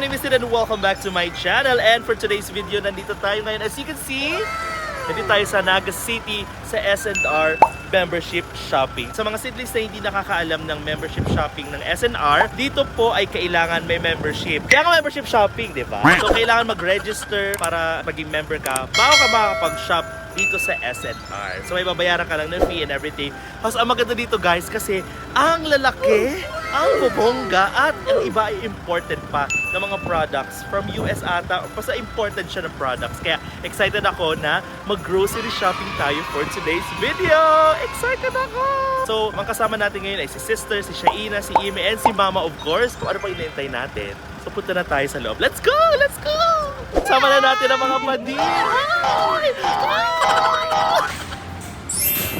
name is Sid and welcome back to my channel. And for today's video, nandito tayo ngayon. As you can see, nandito tayo sa Naga City sa SNR membership shopping. Sa mga Sidlings na hindi nakakaalam ng membership shopping ng SNR, dito po ay kailangan may membership. Kaya nga membership shopping, di ba? So kailangan mag-register para maging member ka bago ka makakapag-shop dito sa SNR. So may babayaran ka lang ng fee and everything. Tapos ang maganda dito guys kasi ang lalaki, ang bubongga at ang iba ay imported pa ng mga products from US ata. Basta imported siya ng products. Kaya excited ako na mag-grocery shopping tayo for today's video. Excited ako! So ang kasama natin ngayon ay si sister, si Shaina, si Ime, and si mama of course. Kung ano pa inintay natin. So punta na tayo sa loob. Let's go! Let's go! Sama na natin ang mga padir!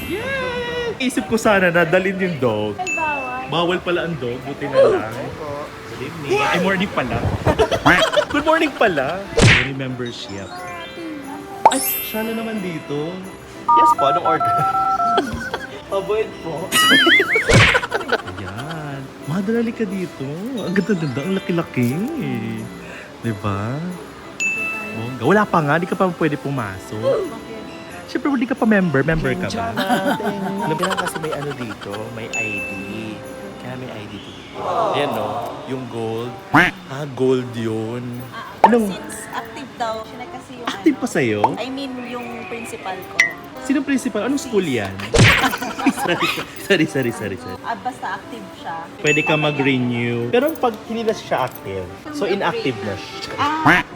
Yay! Isip ko sana na dalhin yung dog. Ay, bawal. Bawal pala ang dog. Buti na lang. Good evening. Ay, morning pala. Good morning pala. Very membership. Ay, siya na naman dito. Yes po, anong order? Avoid po. Ayan. Madali ka dito. Ang ganda-ganda. Ang laki-laki. Diba? Bongga. Wala pa nga. Di ka pa pwede pumasok. Siyempre, hindi ka pa member. Member ka ba? Alam mo na kasi may ano dito. May ID. Kaya may ID dito. Ayan no. Yung gold. Ah, gold yun. Anong? Since active daw, siya na kasi yung Active pa sa'yo? I mean, yung principal ko. Sinong principal? Anong school yan? sorry. Basta active siya. Pwede ka mag-renew. Pero pag hindi na siya active, so inactive na siya.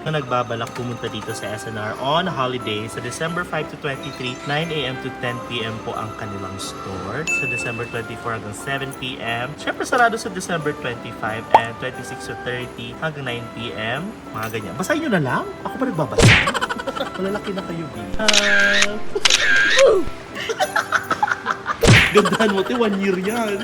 Na nagbabalak pumunta dito sa SNR on holiday sa December 5 to 23, 9 a.m. to 10 p.m. po ang kanilang store. Sa December 24 hanggang 7 p.m. Siyempre sarado sa December 25 and 26 to 30 hanggang 9 p.m. Mga ganyan. Basahin nyo na lang. Ako pa nagbabasa. Malalaki na kayo, B. Gandahan mo, 1 year yan.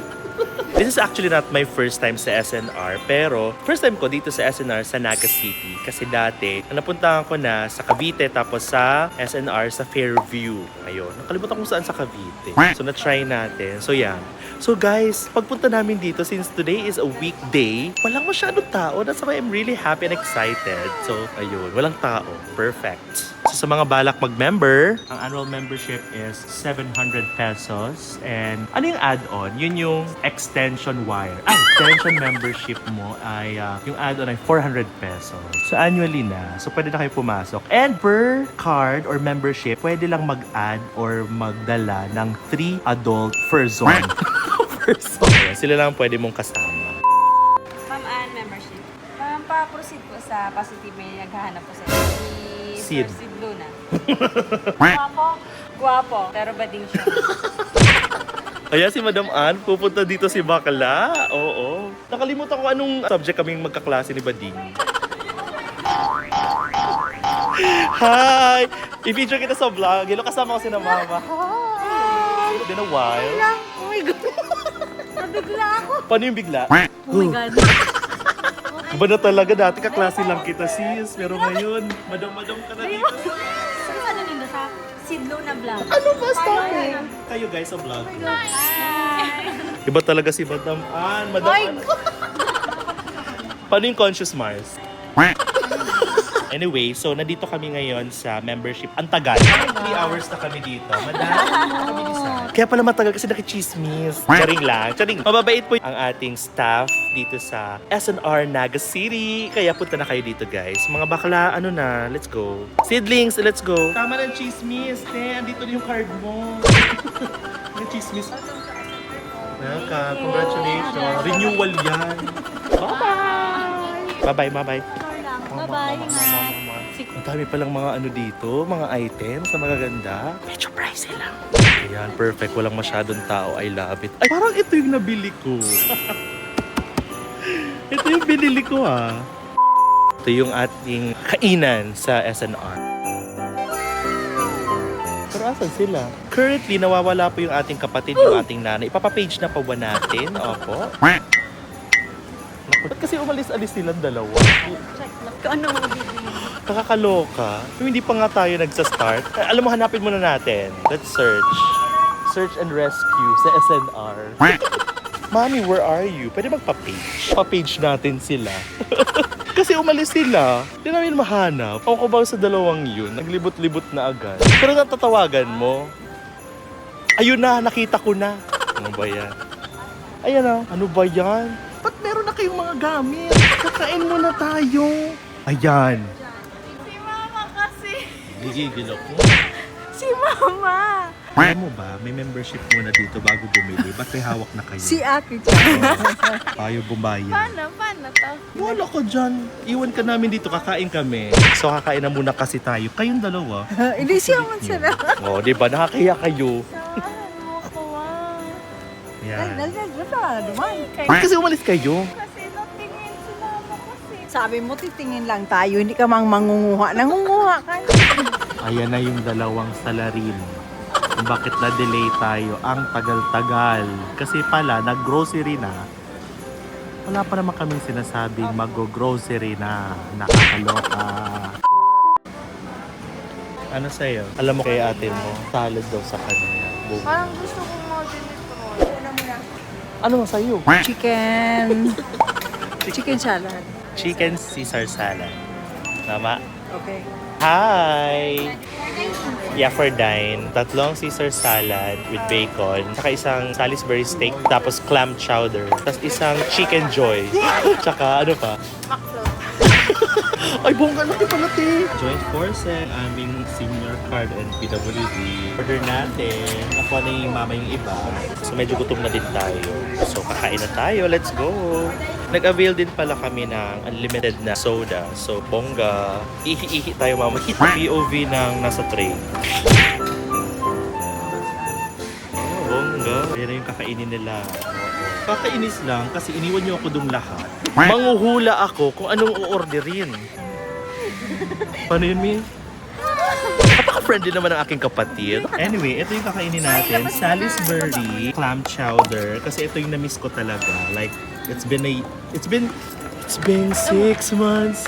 This is actually not my first time sa SNR, pero first time ko dito sa SNR sa Naga City. Kasi dati, napuntahan ko na sa Cavite tapos sa SNR sa Fairview. Ayun, nakalimutan kung saan sa Cavite. So na-try natin. So yan. So guys, pagpunta namin dito, since today is a weekday, walang masyadong tao. That's why I'm really happy and excited. So ayun, walang tao. Perfect. So sa mga balak mag-member, ang annual membership is 700 pesos. And ano yung add-on? Yun yung extension wire. Extension membership mo ay yung add-on ay 400 pesos. So annually na. So pwede na kayo pumasok. And per card or membership, pwede lang mag-add or magdala ng 3 adult per zone. Per zone. Sila lang pwede mong kasama. Ma'am Ann, membership. Ma'am, pa-proceed po sa positive may naghahanap po sa Sid. Sid Luna. Guwapo. Pero bading siya. Ayan si Madam Ann, pupunta dito si Bakla. Oo. Nakalimutan ko anong subject kaming magkaklase ni Bading. Hi! I-feature kita sa vlog. Hello, kasama ko si na Mama. Hi! It's been a while. Oh my God. Nabigla ako. Paano yung bigla? Oh my God. Iba na talaga, dati kaklase lang kita sis. Pero ngayon, madam-madam ka na dito. Saan ka nandito sa Sid Luna vlog? Ano ba stop kayo guys sa vlog? Hi! Iba talaga si Madam Ann. Madam Ann. Paano yung Conscious Mars? Anyway, so nandito kami ngayon sa membership. Ang tagal. 3 hours na kami dito. Madami. Kaya pala matagal kasi nakichismis. Charing lang. Charing. Mababait po ang ating staff dito sa SNR Naga City. Kaya punta na kayo dito guys. Mga bakla, ano na, let's go. Sidlings, let's go. Tama ng chismis. Andito na yung card mo. Yung chismis. Welcome. Congratulations. Renewal yan. Bye-bye. Bye-bye. Bye-bye. Ang dami palang mga ano dito, mga items na magaganda. Medyo pricey lang. Ayan, perfect. Walang masyadong tao. I love it. Ay, parang ito yung nabili ko. Ito yung binili ko Ito yung ating kainan sa SNR. Pero asan sila? Currently, nawawala po yung ating kapatid, yung ating nanay. Ipapapage na pa ba natin? Opo. Ba't kasi umalis-alis silang dalawa? Check lang kung ano mga bibili. Kakakaloka. Kung hindi pa nga tayo nagsa-start. Alam mo, hanapin muna natin. Let's search. Search and rescue sa SNR. Mommy, where are you? Pwede magpa-page. Pa-page natin sila. Kasi umalis sila. Hindi namin mahanap. Ako ko ba sa dalawang yun? Naglibot-libot na agad. Pero natatawagan mo. Ayun na, nakita ko na. Ano ba yan? Ayan na. Ano ba yan? Ba't meron na kayong mga gamit? Kakain muna tayo. Ayan. Si Mama kasi. Gigigil ako. Si Mama. Alam mo ba, may membership muna dito bago bumili. Ba't may hawak na kayo? Si Aki. Tayo bumayan. Paano to? Wala ka dyan. Iwan ka namin dito, kakain kami. So kakain na muna kasi tayo. Kayong dalawa. Hindi siya man sila. O, di ba? Nakakaya kayo. Saan mo ko Yan. Duman. Bakit kasi umalis kayo? Kasi natingin si Mama kasi. Sabi mo, titingin lang tayo. Hindi ka mang mangunguha. Nangunguha ka. Ayan na yung dalawang salarin. Kung bakit na-delay tayo. Ang tagal-tagal. Kasi pala, nag-grocery na. Wala pa naman kaming sinasabing mag-grocery na. Nakakaloka. Ano sa'yo? Alam mo kay ate mo, salad daw sa kanya. Boom. Parang gusto kong mag-dinitrol. Ano sa'yo? Chicken. Chicken salad. Chicken Caesar salad. Tama? Okay. Hi! Yeah, for dine. 3 Caesar salad with bacon. Tsaka isang Salisbury steak. Tapos clam chowder. Tapos isang chicken joy. Tsaka ano pa? Ay, bongga laki pala, te! Joint forces, aming senior card and PWD. Order natin. Nakuha na yung mama yung iba. So, medyo gutom na din tayo. So, kakain na tayo. Let's go! Nag-avail din pala kami ng unlimited na soda. So, bongga. Ihi-ihi tayo, mama. POV ng nasa tray. Oh, bongga. Ayan na yung kakainin nila. Kakainis lang kasi iniwan niyo ako dong lahat. Manguhula ako kung anong o-orderin. Paano yun, Mi? Napaka-friendly naman ang aking kapatid. Anyway, ito yung kakainin natin. Salisbury clam chowder. Kasi ito yung na-miss ko talaga. Like, it's been 6 months.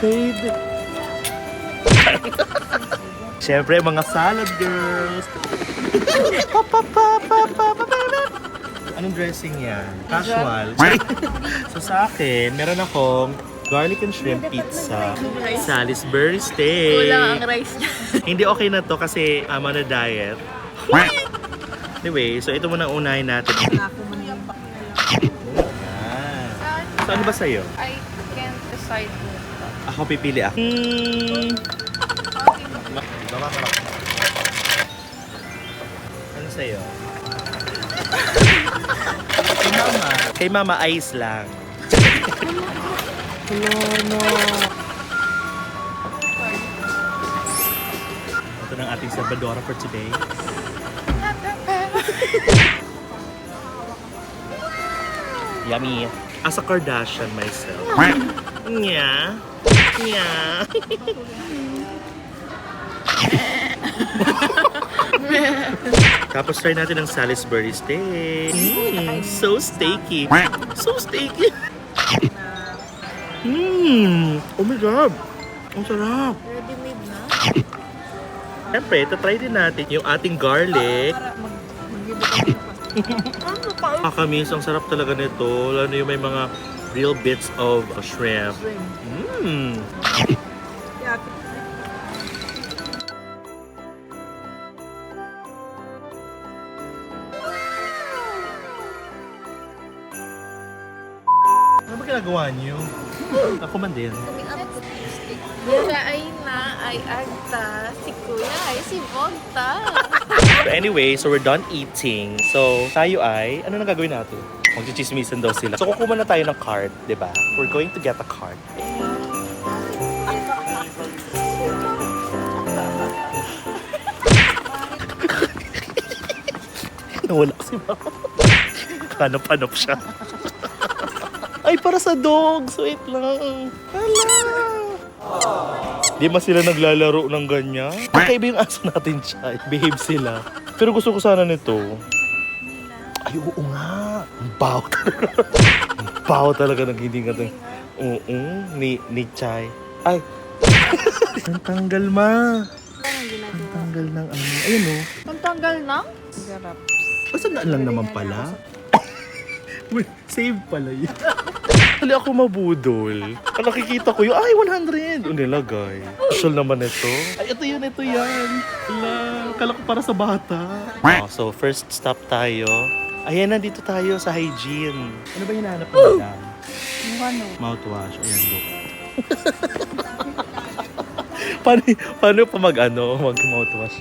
Siyempre, mga salad girls. Anong dressing yan? Casual. So sa akin, meron akong garlic and shrimp pizza, Salisbury steak. Kulang ang rice niya. Hindi okay na to kasi I'm on a diet. Anyway, so ito muna unahin natin. Yan. So ano ba sa'yo? I can't decide. Ako pipili ako. Ano sa'yo? Kay mama, ice lang. No. Ito ng ating Salvadora for today. Yummy. As a Kardashian myself. Nya. Nya. Tapos try natin ang Salisbury steak. So steaky. So steaky. Oh my God. Ang sarap. Ready-made na? Siyempre, try din natin yung ating garlic. Kakamis, ang sarap talaga nito. Lalo yung may mga real bits of shrimp. Ano ba ginagawa niyo? Ako man din. Siya ay na, ay agta. Si Kuya ay si Bogta. So anyway, so we're done eating. So tayo ay, ano nang gagawin natin? Magchichismisan daw sila. So kukuha na tayo ng card, di ba? We're going to get a card. Nawala si Mama. Hanap-hanap siya. Ay, para sa dogs. Wait lang. Hala. Di ba sila naglalaro ng ganyan? Kakaiba yung aso natin siya. Behave sila. Pero gusto ko sana nito. Ay, oo nga. Ang baho talaga. Ang baho talaga ng hindi nga ito. Oo, ni Chay. Ay. Ang tanggal, ma. Ang tanggal ng ano. Ayun, oh. Ang tanggal na? Sarap. Basta daan lang naman pala. Wait, save pala yun. Hali ako mabudol. Ang nakikita ko yung, ay, 100. O nilagay. Social naman ito. Ay, ito yan. Wala, kala ko para sa bata. So, first stop tayo. Ayan, nandito tayo sa hygiene. Ano ba hinahanap mo, madam? Yung ano? Mouthwash. Ayan, look. paano pa mag-mouthwash?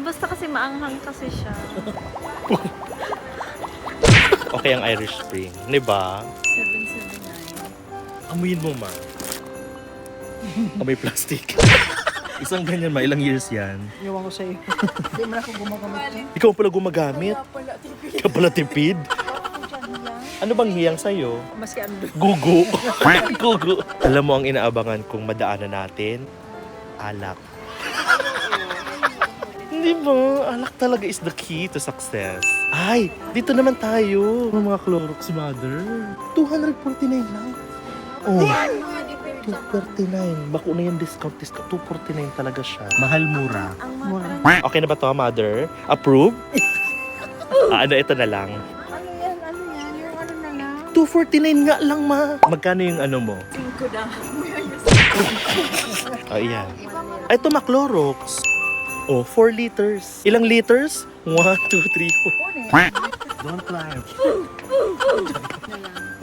Basta kasi maanghang kasi siya. Okay ang Irish Spring. Diba? 779. Amuyin mo, ma. Amoy plastic. Isang ganyan, ma. Ilang years yan? Iwan ko sa'yo. Hindi mo na ako gumagamit. Ikaw pala gumagamit. Ikaw pala tipid. Ano bang hiyang sa'yo? Maski ano doon. Gugu. Gugu. Alam mo ang inaabangan kong madaanan natin? Alak. Hindi ba? Alak talaga is the key to success. Ay, dito naman tayo. Mga Clorox, mother. 249 lang. Oh. 249. Bako na yung discount. 249 talaga siya. Mahal, mura. Mura. Okay na ba to, mother? Approve? Ano, ito na lang. Ano yan? Yung ano na lang? 249 nga lang, ma. Magkano yung ano mo? 5 na. Oh, iyan. Ay, ito, Clorox. Oh, 4 liters. Ilang liters? 1, 2, 3, 4. Don't climb.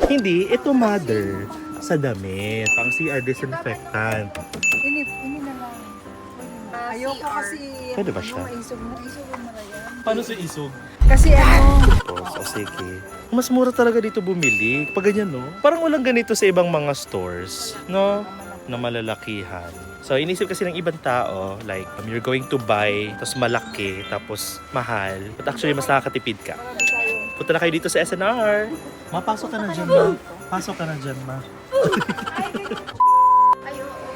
Hindi, ito, mother. Sa damit. Pang CR disinfectant. Ini na lang. Ayoko kasi... Pwede ba siya? Isog mo na yan. Paano sa isog? Kasi ano... So, sige. Mas mura talaga dito bumili. Pag ganyan, no? Parang walang ganito sa ibang mga stores, no? Na malalakihan. So, inisip kasi ng ibang tao, like, you're going to buy, tapos malaki, tapos mahal. But actually, mas nakakatipid ka. Punta na kayo dito sa SNR. Mapasok ka na dyan, ma. Pasok ka na dyan, ma. Ito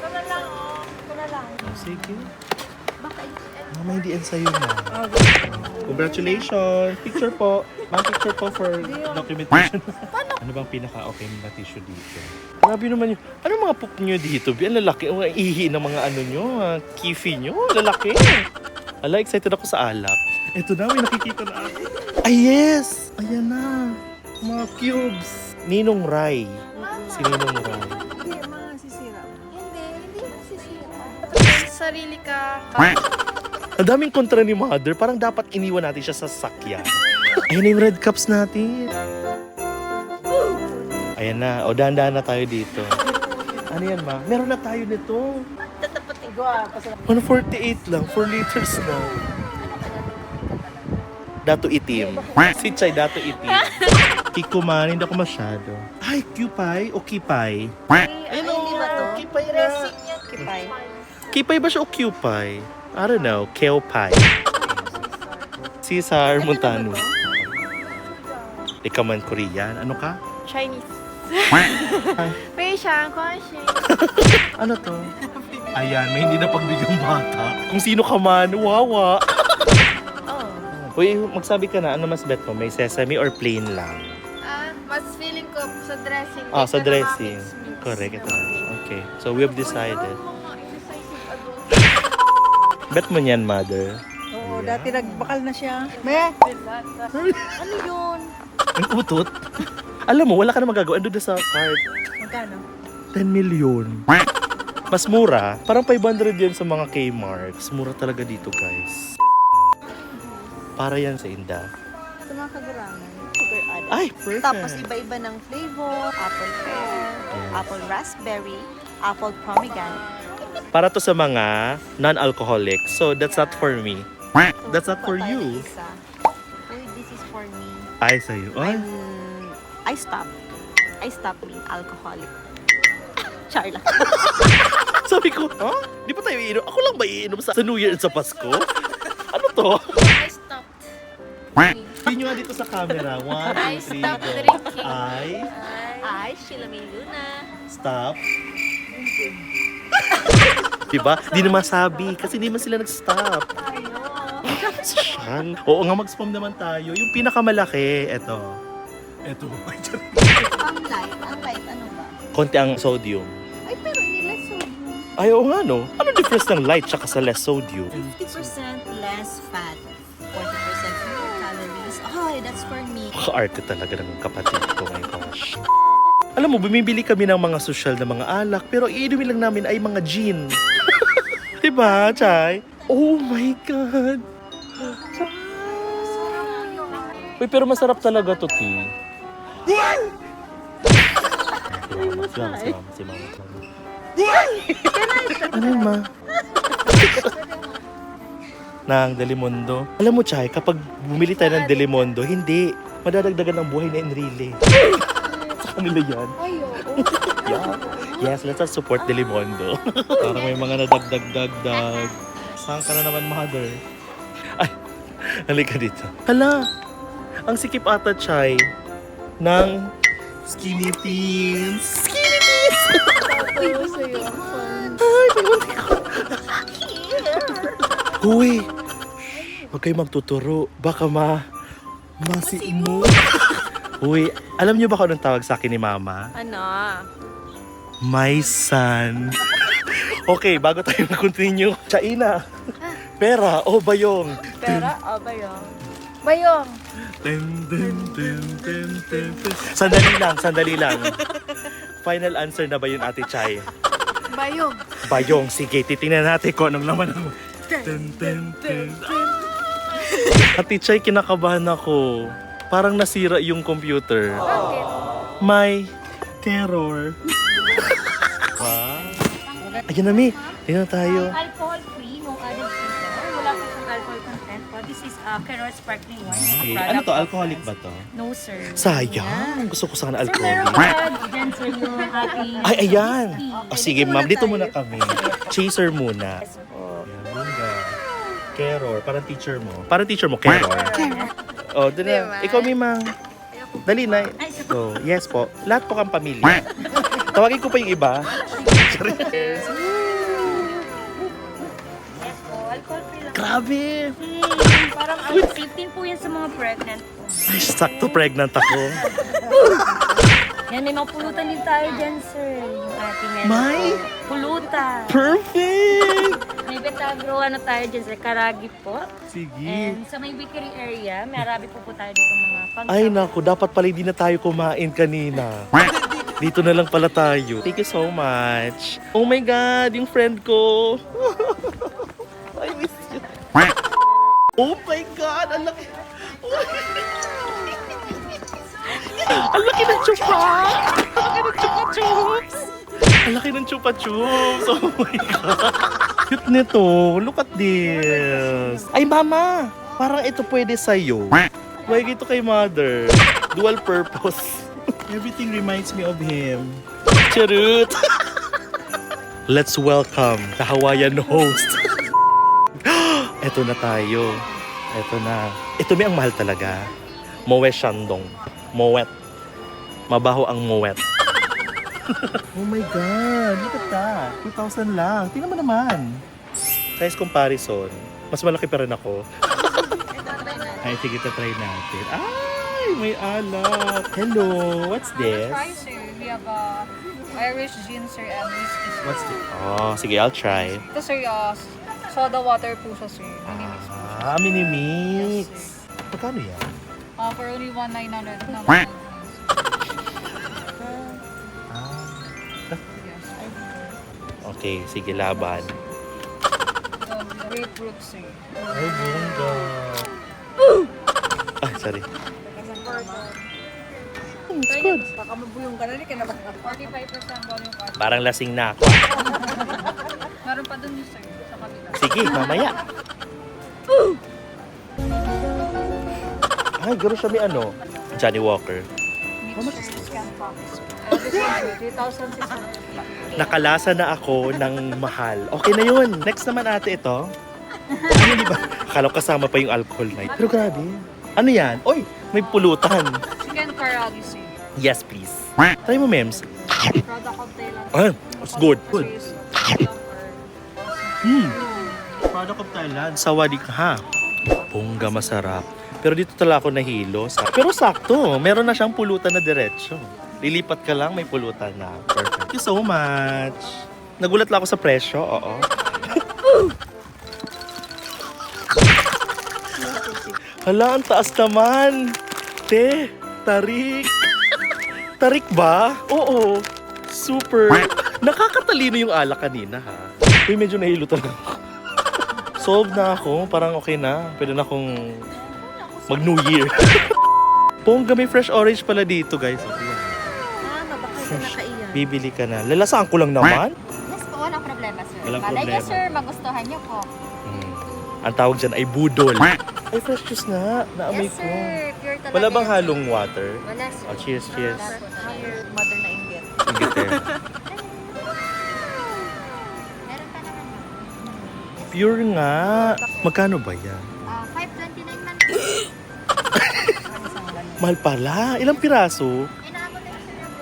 na lang, oh. Ito na lang. Oh, sige. Baka Mama, hindi yan sa'yo, ma. Congratulations! Picture po. Picture po for documentation. Ano bang pinaka-okay na tissue dito? Grabe naman yun. Ano mga poop nyo dito? Ang lalaki. Ang ihi ng mga ano nyo. Kifi nyo. Lalaki. Ala, excited ako sa alak. Ito na, may nakikita na ako. Ay, yes! Ayan na. Mga cubes. Ninong Rai. Si Ninong Rai. Hindi, masisira. hindi masisira. Sarili ka. Ang daming kontra ni Mother. Parang dapat iniwan natin siya sa sakyan. Ayan na yung red cups natin. Ayan na. O, dahan-dahan na tayo dito. Ano yan, ma? Meron na tayo nito. Tatapatin ko ah. 148 lang. 4 liters na. Dato itim. Si Chay, dato itim. Kiko man, hindi ako masyado. Ay, Kipay o Kipay? Ayun o, Kipay na. Kipay. Kipay ba siya o Kipay? I don't know. Keopay. Cesar Montano. Ikaw man Korean. Ano ka? Chinese. May siyang kasi. Ano to? Ayan, may hindi na pagbigang bata. Kung sino ka man, wawa. Oh. Uy, magsabi ka na, ano mas bet mo? May sesame or plain lang? Mas feeling ko sa dressing. Ah, sa Ito na dressing. mix. Correct, ito. Okay, so we have decided. Mga indecisive adults. Bet mo niyan, mother. Oo, dati nagbakal na siya. Me! Ano yun? Ang utot. Alam mo, wala ka na magagawa. Ando na sa cart. Magkano? 10 million. Mas mura. Parang 500 yan sa mga Kmart. Mas mura talaga dito, guys. Para yan sa Inda. Sa mga kagarangan. Sugar added. Ay, perfect. Tapos iba-iba ng flavor, apple pear, apple raspberry, apple pomegranate. Para to sa mga non-alcoholic. So, that's not for me. That's not for you. Isa. Uy, this is for me. Ay, sa'yo. Ay. I stop being alcoholic. Char lang. Sabi ko, ha? Di ba tayo iinom? Ako lang ba iinom sa New Year at sa Pasko? Ano to? I stopped. Hindi nyo nga dito sa camera. 1, I 2, 3, stopped go. drinking. Ay, Sheila May Luna. Stop. Diba? Di na masabi. Kasi di man sila nag-stop. Saan? Oo nga, mag-spam naman tayo. Yung pinakamalaki, eto. Eto. Ang light, ano ba? Konti ang sodium. Ay, pero nila sodium. Ay, oo nga, no? Ano difference ng light tsaka sa less sodium? 50% less fat, 40% fewer calories. Ay, that's for me. Ka-arte talaga ng kapatid ko, my gosh. Alam mo, bumibili kami ng mga social na mga alak, pero iinumin lang namin ay mga gin. Diba, Chay? Oh my God! Uy, pero masarap talaga to, Ti. Si Mama. Ano yun, Ma? Ng Delimondo. Alam mo, Chay, kapag bumili tayo ng Delimondo, hindi. Madadagdagan ang buhay ni Enrile. Sa kanila yan. Ay, oo. Yeah. Yes, let's support Delimondo. Parang may mga nadagdag-dagdag. Saan ka na naman, Mother? Ay, halika dito. Hala, ang sikip ata, Chay, ng Skinny Teens. Skinny Teens! Uy, masaya ako. Uy, huwag kayo magtuturo. Baka masiin mo. Uy, alam niyo ba kung anong tawag sa akin ni Mama? Ano? My son. Okay, bago tayo mag-continue. Chaina. Pera o bayong? Pera o bayong? Bayong! Sandali lang. Final answer na ba yun, Ate Chay? Bayong! Bayong. Sige, titingnan natin kung anong laman ng... Ate Chay, kinakabahan ako. Parang nasira yung computer. Bakit? My terror. Wow. Ayun na, Mi. Tingnan tayo. Alcohol-free, no added sugar. Wala po siyang alcohol content po. This is Carol Sparkling Wine. Okay. Product Ano to? of- Alcoholic ba to? No, sir. Sayang. Gusto ko sana Sir, meron alcoholic. pa dyan, sir, yung ating... Ay, ayan. whiskey. O sige, ma'am. Dito muna kami. Chaser muna. Yes po. Bunga. Keror. Parang teacher mo. Parang teacher mo, Keror. Oh, doon na. Diba? Ikaw, Mimang. Dali na. Ay, so, So, yes po. Lahat po kang pamilya. Tawagin ko pa yung iba. yes po. Alcohol-free lang. Grabe. Parang 15 po yan sa mga pregnant po. Ay, sakto pregnant ako. Yan, may mga pulutan din tayo dyan, sir. Yung ating May? pulutan. Perfect! May betagro, ano tayo dyan, sir. Karagi po. Sige. And sa may bakery area, may arabi po tayo dito mga pang- Ay, naku. Dapat pala hindi na tayo kumain kanina. Dito na lang pala tayo. Thank you so much. Oh my God, yung friend ko. I miss you. Oh my God, ang laki. Ang laki ng chupa! Ang laki ng chupa chups! Ang laki ng chupa chups! Oh my God! Cute nito. Look at this. Ay, Mama! Parang ito pwede sa'yo. Why ito kay Mother? Dual purpose. Everything reminds me of him. Charot! Let's welcome the Hawaiian host. Ito na tayo. Ito na. Ito may ang mahal talaga. Moe Shandong. Moet. Mabaho ang moet. Oh my God. Look at that. 2,000 lang. Tingnan mo naman. Size comparison. Mas malaki pa rin ako. Ay, sige, try natin. Ay, may alak. Hello. What's this? Try, sir. We have Irish gin, sir, and whiskey. Sir. What's this? Oh, sige, I'll try. Ito, sir, soda water po siya, sir. Minimix po. Mini-mix. Magkano yan? For only 1,900 naman. Yes. Okay, sige, laban. Grapefruit, sir. Ay, bunga. Ay, sorry. It's good. Baka mabuyong ka na rin, kaya 45% volume card. Parang lasing na ako. Meron pa dun yung sir, sa kabila. Sige, mamaya. Ay, gano'n siya may ano? Johnny Walker. Mixture scan box. This one, sir, 3,600. Nakalasa na ako ng mahal. Okay na yun. Next naman ate ito. Ano, di ba? Akala ko kasama pa yung alcohol night. Pero grabe. Ano yan? Oy, may pulutan. Chicken karagi, sir. Yes, please. Try mo, Mems. Product of Thailand. Ah, it's good. Good. Good. Product of Thailand. Sawadik ha. Bongga masarap. Pero dito talaga ako nahilo. Pero sakto, meron na siyang pulutan na diretsyo. Lilipat ka lang, may pulutan na. Perfect. Thank you so much. Nagulat lang ako sa presyo, oo. Hala, ang taas naman. Te, tarik. Tarik ba? Oo. Super. Nakakatalino yung alak kanina, ha? Uy, medyo nahilo talaga ako. Solve na ako. Parang okay na. Pwede na akong mag-New Year. Pongga, may fresh orange pala dito, guys. Okay. Baka siya nakaiyan. Bibili ka na. Lalasaan ko lang naman. Yes po, walang problema, sir. Walang Malay niyo, problema. sir, magustuhan niyo po. Ang tawag dyan ay budol. Ay, fresh juice na. Naamoy Yes, ko. sir. Pure talaga. Wala bang yan, sir. halong water? Wala, sir. Oh, cheers, cheers. Wala po. Cheers. Mother na inggit. Ingit eh. Meron pa naman. Pure nga. Magkano ba yan? 529 man. Mahal pala. Ilang piraso? Inaabot na sir ng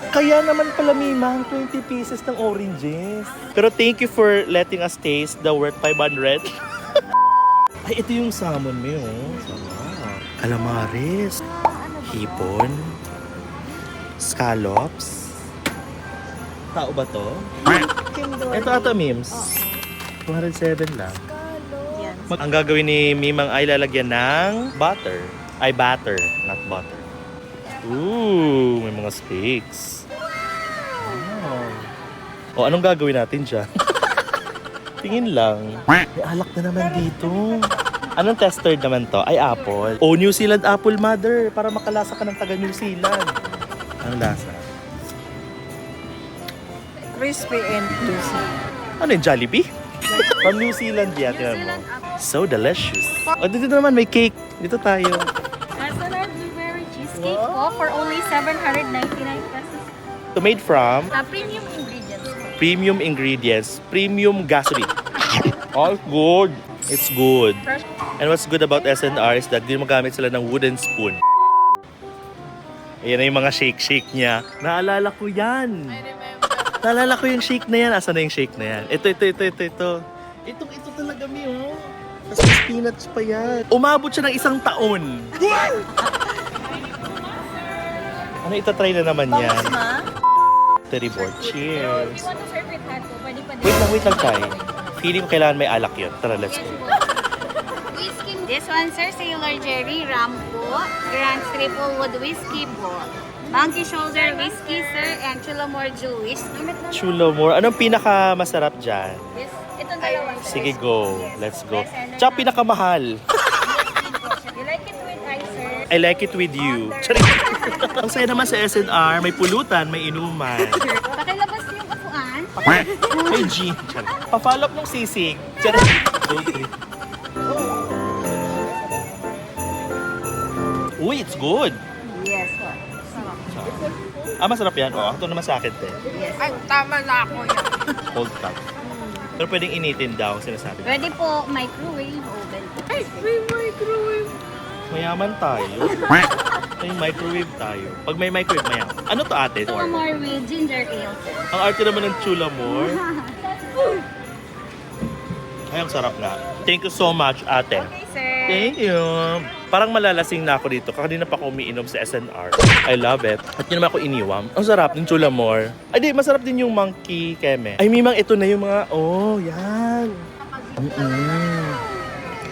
20 Kaya naman pala, Mimang, 20 pieces ng oranges. Pero thank you for letting us taste the worth 500. Ay, ito yung salmon mo yun. Sarap. Calamares. Hipon. Scallops. Tao ba to? Ito ata, Mims. 207 lang. Yan. Ang gagawin ni Mimang ay lalagyan ng butter. Ay, batter, not butter. Ooh, may mga steaks. Wow. O, anong gagawin natin dyan? Tingin lang. May alak na naman dito. Anong tester naman to? Ay, apple. Oh, New Zealand apple, mother. Para makalasa ka ng taga New Zealand. Ang lasa. Crispy and juicy. Ano yung Jollibee? From New Zealand yan. Tingnan mo. So delicious. O, dito naman may cake. Dito tayo. SNR Blueberry Cheesecake po for only 799 pesos. So, made from Premium ingredients po. premium ingredients, premium gasoline. Oh, it's good. It's good. And what's good about SNR is that di magamit sila ng wooden spoon. Ayan na yung mga shake-shake niya. Naalala ko yan. Naalala ko yung shake na yan. Asan na yung shake na yan? Ito. Ito talaga, Mi, oh. Tapos may spinach pa yan. Umabot siya ng 1 taon. Ano, itatry na naman yan. Bangus ma? Board. If Cheers. you want to serve it hot po, pwede pa din. Wait lang, Chay. Feeling ko kailangan may alak yun. Tara, let's go. Whiskey. This one, sir, Sailor Jerry Ram po. Grand Triple Wood Whiskey po. Monkey Shoulder Whiskey, sir, and Chulamore Jewish. Chulamore. Anong pinaka masarap dyan? Yes, itong dalawa. Sige, go. Let's go. Tsaka pinakamahal. You like it with ice, sir? I like it with you. Charing. Ang saya naman sa SNR, may pulutan, may inuman. Pakilabas yung upuan. May G. Charing. Pa-follow up ng sisig. Charing. Uy, it's good. Yes, po. Masarap yan. Oh, ito naman sa akin, te. Ay, tama na ako yan. Cold cup. Pero pwedeng initin daw, sinasabi. Pwede po microwave oven. Ay, may microwave. Mayaman tayo. May microwave tayo. Pag may microwave, mayaman. Ano to, ate? Chulamore with ginger ale, sir. Ang arte naman ng Chulamore. Ay, ang sarap nga. Thank you so much, ate. Okay, sir. Thank you. Parang malalasing na ako dito. Kanina pa ako umiinom sa SNR. I love it. At yun naman ako iniwam. Ang sarap ng Chulamore. Ay, di, masarap din yung monkey keme. Ay, Mimang, ito na yung mga, oh, yan.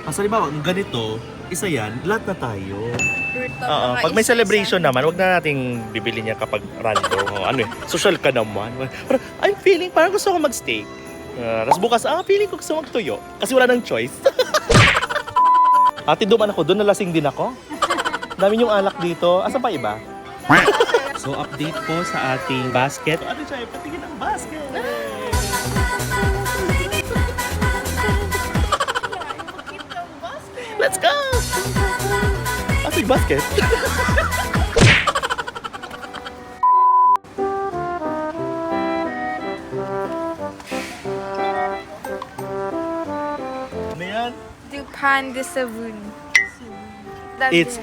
Kasi halimbawa, kung ganito, isa yan, lahat na tayo. Oo, pag may celebration naman, wag na nating bibili niya kapag random. O, ano eh, social ka naman. Parang, I'm feeling, parang gusto ko mag-steak. Tapos bukas, feeling ko gusto magtuyo. Kasi wala nang choice. Ate, duman ako. Doon nalasing din ako. Dami yung alak dito. Asan pa iba? So, update po sa ating basket. Ate Chay, patingin ang basket! Let's go! Ating basket! Ano yan? Dupan de Savun. It's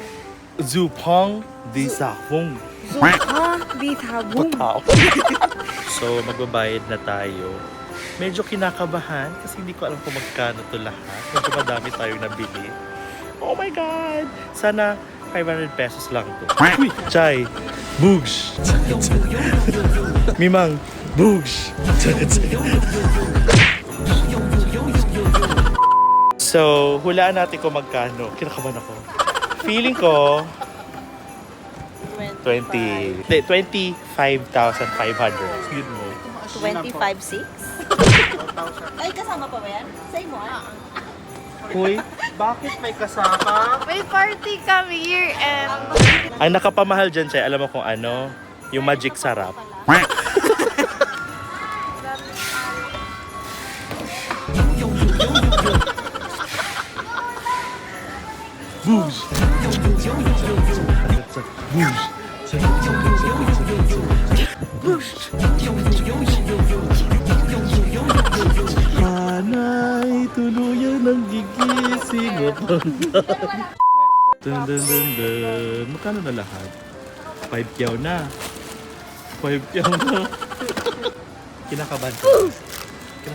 Zupong de Safong. Dupan de Savun. Tao. So, magbabayad na tayo. Medyo kinakabahan kasi hindi ko alam kung magkano to lahat. Medyo madami tayong nabili. Oh my God! Sana 500 pesos lang to. Uy! Chay! Boogs! Mimang! Boogs! So, hulaan natin kung magkano. Kinakabahan ako. Feeling ko, 20. 20. Hindi, 25,500. Yun mo. 25,600. Ay, kasama pa ba yan? Say mo, Hoy, bakit may kasama? May party kami year-end. Ang nakapamahal dyan, Chay, alam mo kung ano? Yung magic sarap. Hanay, tuluyan ng gigising o pagdaan. Dun dun dun dun. Magkano na lahat? 5 kyaw na. 5 kyaw na. Kinakabahan ka?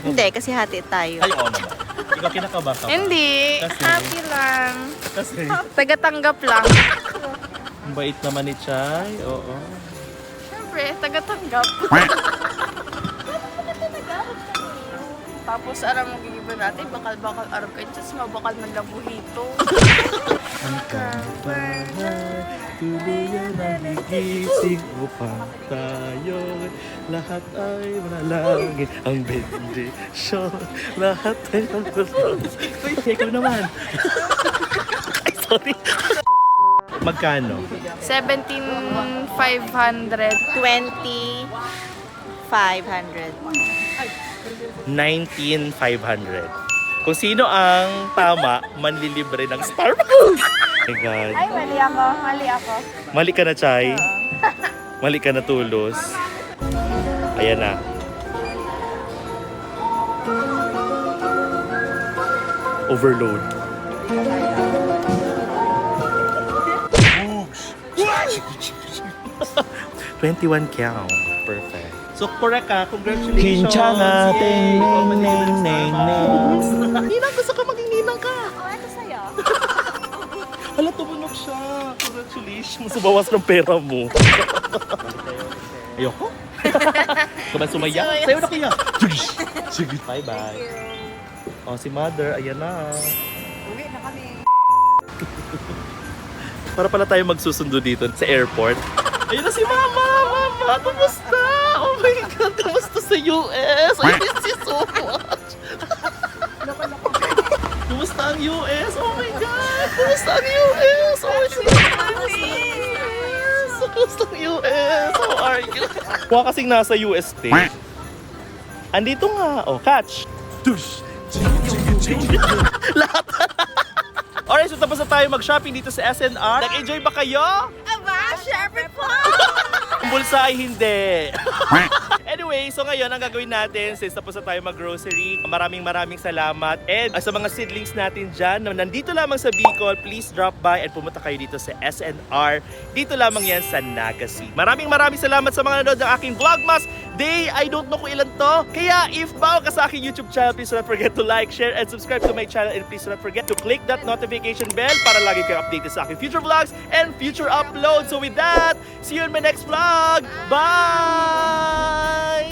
Hindi, kasi hati tayo. Ay, oo naman. Ikaw kinakabahan ka ba? Hindi. Kasi- Happy lang. Kasi, Tagatanggap lang. ang bait naman ni Chay. Oo. Siyempre, tagatanggap. Tapos, aram mo gigiba natin, bakal-bakal araw kayo, tapos mabakal man lang buhito. Ang kabahan, tuluyan ng gigising upang tayo lahat ay manalangin. Ang bendisyon, lahat ay manalangin. Uy, ikaw naman. Ay, sorry. Magkano? 17,500. 20,500. 19,500. Kung sino ang tama, manlilibre ng Starbucks. Oh my God. Ay, mali ako. Mali ako. Mali ka na, Chay. Mali ka na, Tulos. Ayan na. Overload. $21 kyaw. Perfect. So, correct ka. Congratulations. Kinchanga, Yay! ting, Oh, ning, manlilibre ng ning, Starbucks. Ninang, gusto ka maging ninang ka. Oh, ito sa'yo. Hala, tumunog siya. Congratulations. Subawas ng pera mo. Ayoko. Kuman sumaya. Sayo na kaya. Sige. Bye-bye. Oh, si mother. Ayan na. Uwi na kami. Para pala tayo magsusundo dito sa airport. Ayun na si mama. Mama, kumusta? Oh my God, kumusta sa US? I miss you so much. Kumusta ang US? Oh my God! Kumusta ang US? Oh my God! Kumusta ang US? How are you? Mukha kasing nasa US state. Andito nga. Oh, catch. Tush. Lahat. Alright, so tapos na tayo mag-shopping dito sa SNR. Nag-enjoy ba kayo? Aba, syempre po! Ang bulsa ay hindi. Anyway, so ngayon ang gagawin natin since tapos na tayo mag-grocery, maraming salamat. And sa mga seedlings natin dyan na nandito lamang sa Bicol, please drop by and pumunta kayo dito sa SNR. Dito lamang yan sa Naga City. Maraming salamat sa mga nanood ng aking Vlogmas Day. I don't know kung ilan to. Kaya if bago ka sa aking YouTube channel, please do not forget to like, share, and subscribe to my channel. And please do not forget to click that notification bell para lagi kayo updated sa aking future vlogs and future uploads. So with that, see you in my next vlog. Bye!